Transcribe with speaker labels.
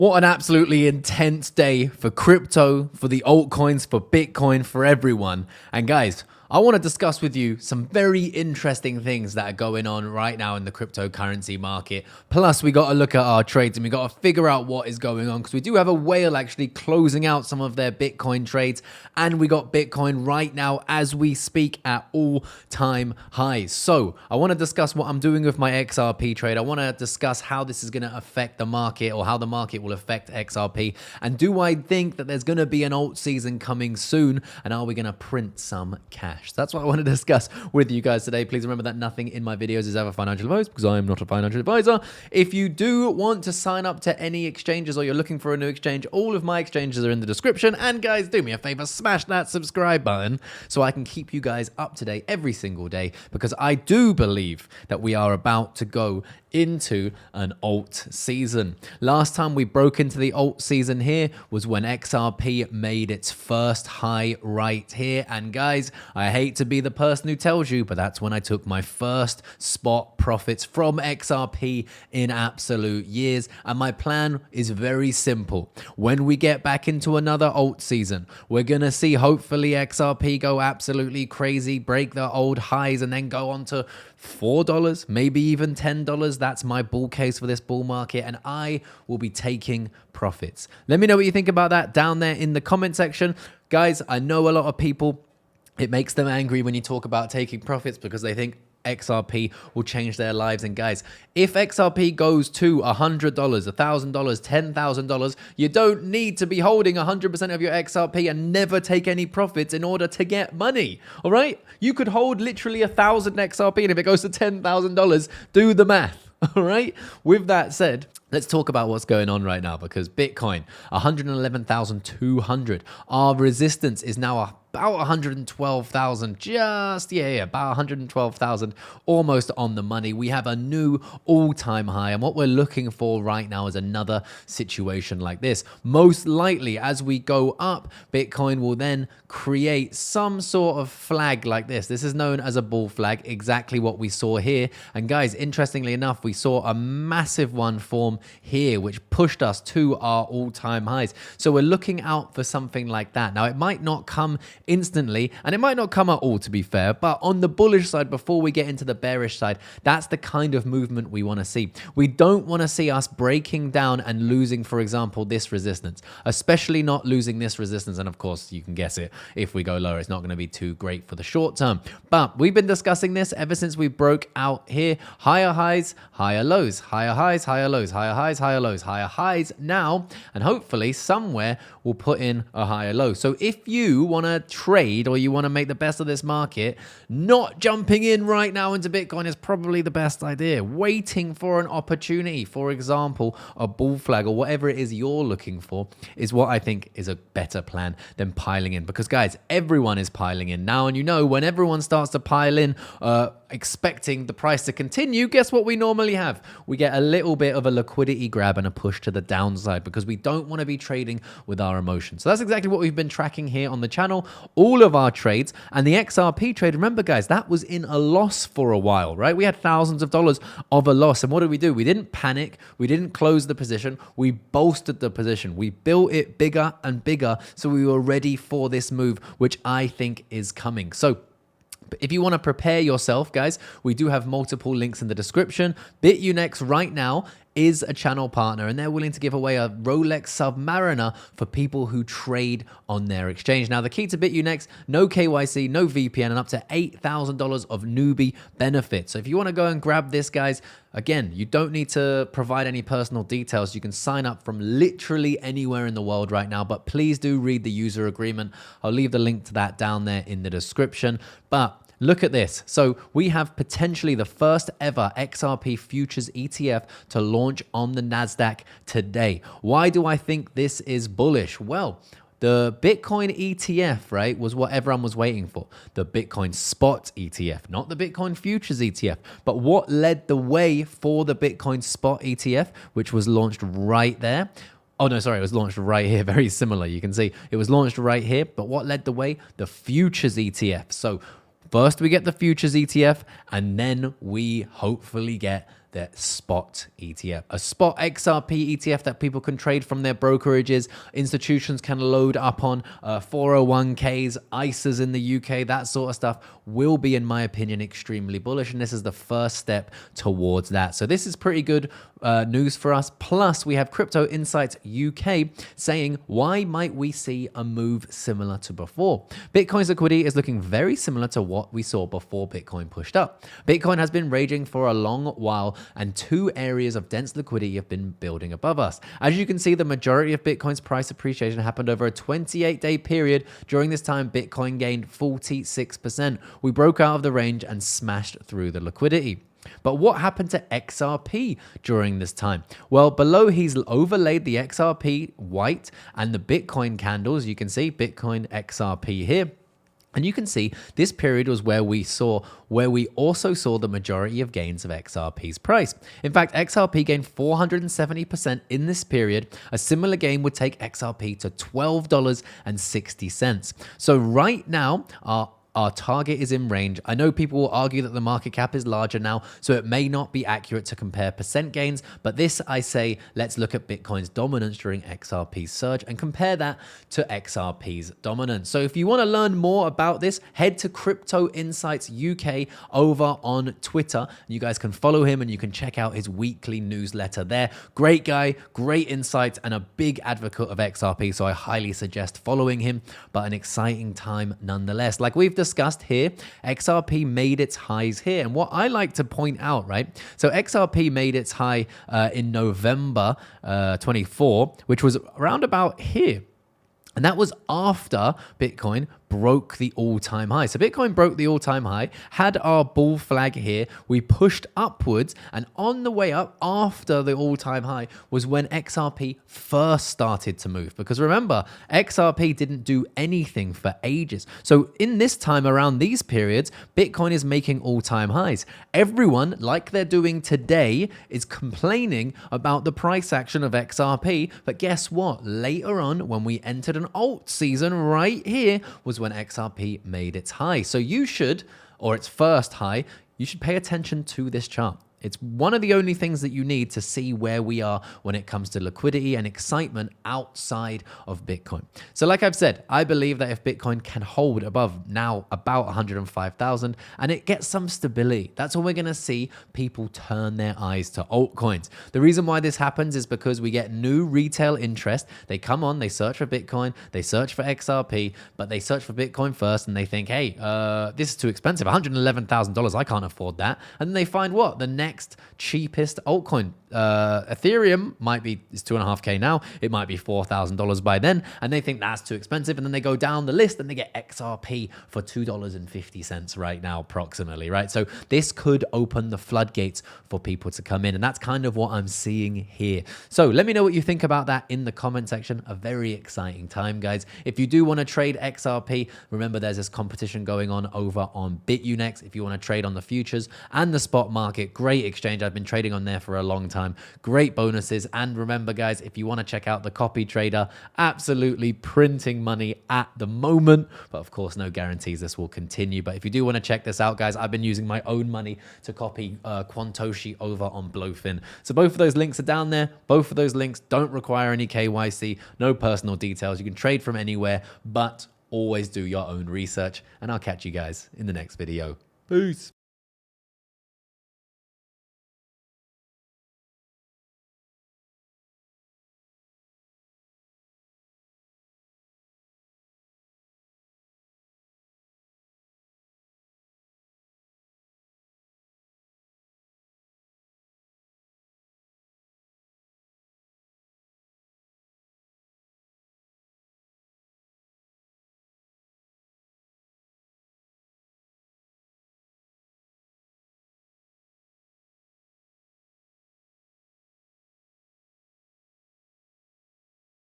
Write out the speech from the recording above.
Speaker 1: What an absolutely intense day for crypto, for the altcoins, for Bitcoin, for everyone. And guys, I want to discuss with you some very interesting things that are going on right now in the cryptocurrency market. Plus, we got to look at our trades and we got to figure out what is going on because we do have a whale actually closing out some of their Bitcoin trades. And we got Bitcoin right now as we speak at all-time highs. So I want to discuss what I'm doing with my XRP trade. I want to discuss how this is going to affect the market or how the market will affect XRP. And do I think that there's going to be an alt season coming soon? And are we going to print some cash? So that's what I want to discuss with you guys today. Please remember that nothing in my videos is ever financial advice because I am not a financial advisor. If you do want to sign up to any exchanges or you're looking for a new exchange, all of my exchanges are in the description. And guys, do me a favor, smash that subscribe button so I can keep you guys up to date every single day because I do believe that we are about to go into an alt season. Last time we broke into the alt season here was when XRP made its first high right here. And guys, I hate to be the person who tells you, but that's when I took my first spot profits from XRP in absolute years. And my plan is very simple. When we get back into another alt season, we're going to see hopefully XRP go absolutely crazy, break the old highs and then go on to $4, maybe even $10. That's my bull case for this bull market, and I will be taking profits. Let me know what you think about that down there in the comment section. Guys, I know a lot of people, it makes them angry when you talk about taking profits because they think XRP will change their lives. And guys, if XRP goes to $100, $1,000, $10,000, you don't need to be holding 100% of your XRP and never take any profits in order to get money. All right? You could hold literally 1,000 XRP, and if it goes to $10,000, do the math. All right. With that said, let's talk about what's going on right now because Bitcoin, 111,200. Our resistance is now about 112,000, about 112,000, almost on the money. We have a new all-time high, and what we're looking for right now is another situation like this. Most likely, as we go up, Bitcoin will then create some sort of flag like this. This is known as a bull flag, exactly what we saw here. And guys, interestingly enough, we saw a massive one form here, which pushed us to our all-time highs. So we're looking out for something like that. Now, it might not come instantly, and it might not come at all, to be fair, but on the bullish side, before we get into the bearish side, that's the kind of movement we want to see. We don't want to see us breaking down and losing, for example, this resistance, especially not losing this resistance. And of course, you can guess it. If we go lower, it's not going to be too great for the short term. But we've been discussing this ever since we broke out here. Higher highs, higher lows, higher highs, higher lows, higher highs, higher lows, higher highs now, and hopefully somewhere we'll put in a higher low. So if you want to trade or you want to make the best of this market, not jumping in right now into Bitcoin is probably the best idea. Waiting for an opportunity, for example, a bull flag or whatever it is you're looking for, is what I think is a better plan than piling in. Because guys, everyone is piling in now, and you know when everyone starts to pile in, expecting the price to continue, guess what we normally have? We get a little bit of a liquidity grab and a push to the downside because we don't want to be trading with our emotions. So that's exactly what we've been tracking here on the channel, all of our trades. And the XRP trade, remember guys, that was in a loss for a while, right? We had thousands of dollars of a loss. And what did? We didn't panic. We didn't close the position. We bolstered the position. We built it bigger and bigger so we were ready for this move, which I think is coming. So if you want to prepare yourself, guys, we do have multiple links in the description. BitUnex right now is a channel partner, and they're willing to give away a Rolex Submariner for people who trade on their exchange. Now, the key to BitUnex, no KYC, no VPN, and up to $8,000 of newbie benefits. So if you want to go and grab this, guys, again, you don't need to provide any personal details. You can sign up from literally anywhere in the world right now, but please do read the user agreement. I'll leave the link to that down there in the description. But look at this. So we have potentially the first ever XRP Futures ETF to launch on the NASDAQ today. Why do I think this is bullish? Well, the Bitcoin ETF, right, was what everyone was waiting for. The Bitcoin Spot ETF, not the Bitcoin Futures ETF. But what led the way for the Bitcoin Spot ETF, which was launched right there? Oh, no, sorry, it was launched right here. Very similar. You can see it was launched right here. But what led the way? The Futures ETF. So first we get the Futures ETF, and then we hopefully get the spot ETF, a spot XRP ETF that people can trade from their brokerages. Institutions can load up on 401ks, ISAs in the UK, that sort of stuff will be, in my opinion, extremely bullish. And this is the first step towards that. So this is pretty good news for us. Plus, we have Crypto Insights UK saying, why might we see a move similar to before? Bitcoin's liquidity is looking very similar to what we saw before Bitcoin pushed up. Bitcoin has been raging for a long while, and two areas of dense liquidity have been building above us. As you can see, the majority of Bitcoin's price appreciation happened over a 28-day period. During this time, Bitcoin gained 46%. We broke out of the range and smashed through the liquidity. But what happened to XRP during this time? Well, below he's overlaid the XRP white and the Bitcoin candles. You can see Bitcoin XRP here. And you can see this period was where we also saw the majority of gains of XRP's price. In fact, XRP gained 470% in this period. A similar gain would take XRP to $12.60. So right now, our target is in range. I know people will argue that the market cap is larger now, so it may not be accurate to compare percent gains, but this, I say, let's look at Bitcoin's dominance during XRP's surge and compare that to XRP's dominance. So if you want to learn more about this, head to Crypto Insights UK over on Twitter. You guys can follow him and you can check out his weekly newsletter there. Great guy, great insights, and a big advocate of XRP, so I highly suggest following him, but an exciting time nonetheless. Like we've discussed here, XRP made its highs here. And what I like to point out, right? So XRP made its high in November 24, which was around about here. And that was after Bitcoin broke the all-time high. So Bitcoin broke the all-time high, had our bull flag here. We pushed upwards, and on the way up after the all-time high was when XRP first started to move. Because remember, XRP didn't do anything for ages. So in this time around these periods, Bitcoin is making all-time highs. Everyone, like they're doing today, is complaining about the price action of XRP. But guess what? Later on, when we entered an alt season right here, was when XRP made its high. So you should, or its first high, you should pay attention to this chart. It's one of the only things that you need to see where we are when it comes to liquidity and excitement outside of Bitcoin. So like I've said, I believe that if Bitcoin can hold above now about 105,000 and it gets some stability, that's when we're going to see people turn their eyes to altcoins. The reason why this happens is because we get new retail interest. They come on, they search for Bitcoin, they search for XRP, but they search for Bitcoin first and they think, hey, this is too expensive, $111,000, I can't afford that. And then they find what? The next cheapest altcoin. Ethereum might be, it's 2.5K now. It might be $4,000 by then. And they think that's too expensive. And then they go down the list and they get XRP for $2.50 right now, approximately, right? So this could open the floodgates for people to come in. And that's kind of what I'm seeing here. So let me know what you think about that in the comment section. A very exciting time, guys. If you do want to trade XRP, remember there's this competition going on over on BitUnex. If you want to trade on the futures and the spot market, great exchange. I've been trading on there for a long time. Great bonuses. And remember, guys, if you want to check out the copy trader, absolutely printing money at the moment. But of course, no guarantees this will continue. But if you do want to check this out, guys, I've been using my own money to copy Quantoshi over on Blowfin. So both of those links are down there. Both of those links don't require any KYC, no personal details. You can trade from anywhere, but always do your own research. And I'll catch you guys in the next video. Peace.